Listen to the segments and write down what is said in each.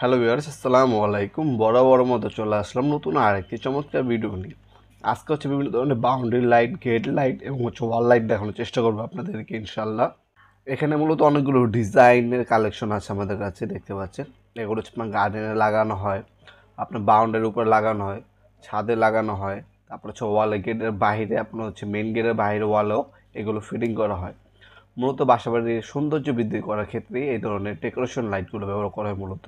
Hello viewers, আসসালামু আলাইকুম। বড় মতো চলে আসলাম নতুন আরেকটি চমৎকার ভিডিও নিয়ে। আজকে হচ্ছে বিভিন্ন ধরনের বাউন্ডারি লাইট, গেট লাইট এবং হচ্ছে ওয়াল লাইট দেখানোর চেষ্টা করবো আপনাদেরকে ইনশাল্লাহ। এখানে মূলত অনেকগুলো ডিজাইনের কালেকশন আছে আমাদের কাছে, দেখতে পাচ্ছেন। এগুলো হচ্ছে আপনার গার্ডেনে লাগানো হয়, আপনার বাউন্ডারির উপর লাগানো হয়, ছাদে লাগানো হয়, তারপর হচ্ছে ওয়ালে, গেটের বাইরে, আপনার হচ্ছে মেন গেটের বাইরে ওয়ালেও এগুলো ফিটিং করা হয়। মূলত বাসাবাড়ির সৌন্দর্য বৃদ্ধি করার ক্ষেত্রে এই ধরনের ডেকোরেশন লাইটগুলো ব্যবহার করা হয় মূলত।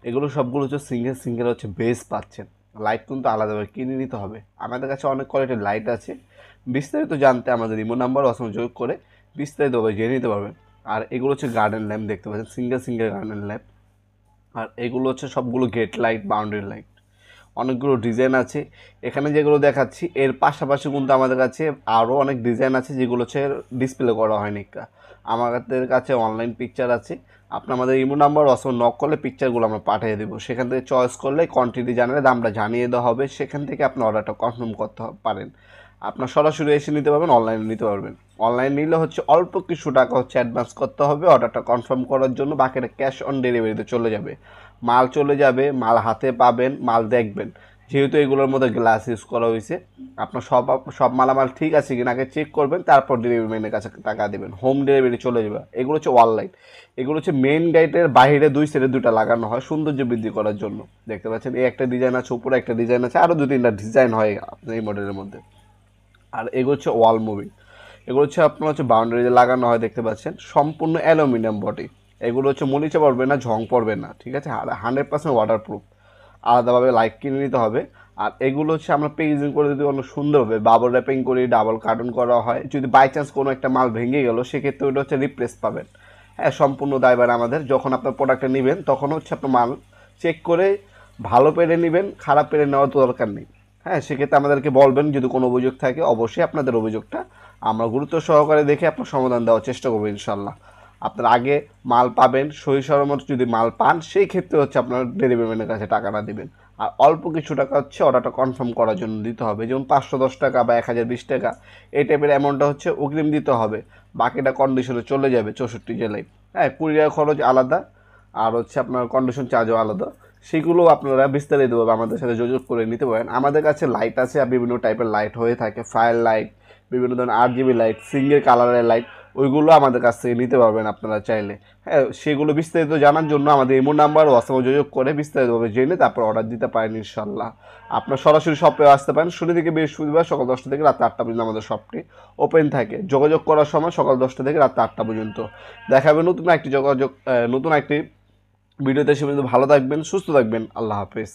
এগুলো সবগুলো হচ্ছে সিঙ্গেল হচ্ছে বেস পাচ্ছেন। লাইট কিন্তু আলাদাভাবে কিনে নিতে হবে। আমাদের কাছে অনেক কোয়ালিটির লাইট আছে। বিস্তারিত জানতে আমাদের ইমো নাম্বার যোগ করে বিস্তারিতভাবে জেনে নিতে পারবেন। আর এগুলো হচ্ছে গার্ডেন ল্যাম্প, দেখতে পাচ্ছেন সিঙ্গেল গার্ডেন ল্যাম্প। আর এগুলো হচ্ছে সবগুলো গেট লাইট, বাউন্ডারি লাইট। অনেকগুলো ডিজাইন আছে এখানে যেগুলো দেখাচ্ছি। এর পাশাপাশি কিন্তু আমাদের কাছে আরও অনেক ডিজাইন আছে যেগুলো হচ্ছে ডিসপ্লে করা হয়নি। আমাদের কাছে অনলাইন পিকচার আছে। আপনি আমাদের ইমো নাম্বার অথবা নক করলে পিকচারগুলো আমরা পাঠিয়ে দেবো। সেখান থেকে চয়েস করলে কোয়ান্টিটি জানালে দামটা জানিয়ে দেওয়া হবে। সেখান থেকে আপনি অর্ডারটা কনফার্ম করতে পারেন। আপনার সরাসরি এসে নিতে পারবেন, অনলাইনে নিতে পারবেন। অনলাইন নিলে হচ্ছে অল্প কিছু টাকা হচ্ছে অ্যাডভান্স করতে হবে অর্ডারটা কনফার্ম করার জন্য। বাকিটা ক্যাশ অন ডেলিভারিতে চলে যাবে। মাল চলে যাবে, মাল হাতে পাবেন, মাল দেখবেন। যেহেতু এগুলোর মধ্যে গ্লাস ইউজ করা হয়েছে, আপনার সব মালামাল ঠিক আছে কিনা আগে চেক করবেন, তারপর ডেলিভারি ম্যানের কাছে টাকা দেবেন। হোম ডেলিভারি চলে যাবে। এগুলো হচ্ছে ওয়াল লাইট। এগুলো হচ্ছে মেন গেটের বাইরে দুই সাইডে দুটো লাগানো হয় সৌন্দর্য বৃদ্ধি করার জন্য। দেখতে পাচ্ছেন এই একটা ডিজাইন আছে, উপরে একটা ডিজাইন আছে, আরও 2-3টা ডিজাইন হয় আপনার এই মডেলের মধ্যে। আর এগুলো হচ্ছে ওয়াল মুভিং। এগুলো হচ্ছে আপনার হচ্ছে বাউন্ডারিতে লাগানো হয়, দেখতে পাচ্ছেন সম্পূর্ণ অ্যালুমিনিয়াম বডি। এগুলো হচ্ছে মরিচা পড়বে না, ঝং পড়বে না, ঠিক আছে। আর 100% ওয়াটারপ্রুফ। আলাদাভাবে লাইট কিনে নিতে হবে। আর এগুলো হচ্ছে আমরা প্যাকেজিং করে যদি অনেক সুন্দরভাবে বাবল র্যাপিং করি, ডাবল কার্টন করা হয়। যদি বাই চান্স কোনো একটা মাল ভেঙে গেল, সেক্ষেত্রে ওটা হচ্ছে রিপ্লেস পাবেন। হ্যাঁ, সম্পূর্ণ দায়ভার আমাদের। যখন আপনার প্রোডাক্টটা নেবেন তখন হচ্ছে আপনার মাল চেক করে ভালো পেরে নেবেন, খারাপ পেরে নেওয়ার তো দরকার নেই। হ্যাঁ, সেক্ষেত্রে আমাদেরকে বলবেন যদি কোনো অভিযোগ থাকে। অবশ্যই আপনাদের অভিযোগটা আমরা গুরুত্ব সহকারে দেখে আপনার সমাধান দেওয়ার চেষ্টা করবো ইনশাল্লাহ। আপনার আগে মাল পাবেন, সহি সরমত যদি মাল পান, সেই ক্ষেত্রে হচ্ছে আপনার ডেলিভারি ম্যানের কাছে টাকাটা দেবেন। আর অল্প কিছু টাকা হচ্ছে অর্ডারটা কনফার্ম করার জন্য দিতে হবে। যেমন 510 টাকা বা 1020 টাকা এই টাইপের অ্যামাউন্টটা হচ্ছে অগ্রিম দিতে হবে। বাকিটা কন্ডিশনে চলে যাবে 64 জেলায়। হ্যাঁ, কুরিয়ার খরচ আলাদা, আর হচ্ছে আপনার কন্ডিশন চার্জও আলাদা। সেগুলো আপনারা বিস্তারিতভাবে আমাদের সাথে যোগাযোগ করে নিতে পারেন। আমাদের কাছে লাইট আছে, আর বিভিন্ন টাইপের লাইট হয়ে থাকে। ফায়ার লাইট, বিভিন্ন ধরনের RGB লাইট, সিঙ্গেল কালারের লাইট, ওইগুলো আমাদের কাছ থেকে নিতে পারবেন আপনারা চাইলে। হ্যাঁ, সেগুলো বিস্তারিত জানার জন্য আমাদের ইমো নাম্বার হোয়াটসঅ্যাপে যোগাযোগ করে বিস্তারিতভাবে জেনে তারপর অর্ডার দিতে পারেন ইনশাল্লাহ। আপনার সরাসরি শপে আসতে পারেন। শনি থেকে বৃহস্পতিবার সকাল 10টা থেকে রাত 8টা পর্যন্ত আমাদের শপটি ওপেন থাকে। যোগাযোগ করার সময় সকাল 10টা থেকে রাত 8টা পর্যন্ত। দেখাবে নতুন একটি ভিডিওতে। সে পর্যন্ত ভালো থাকবেন, সুস্থ থাকবেন। আল্লাহ হাফেজ।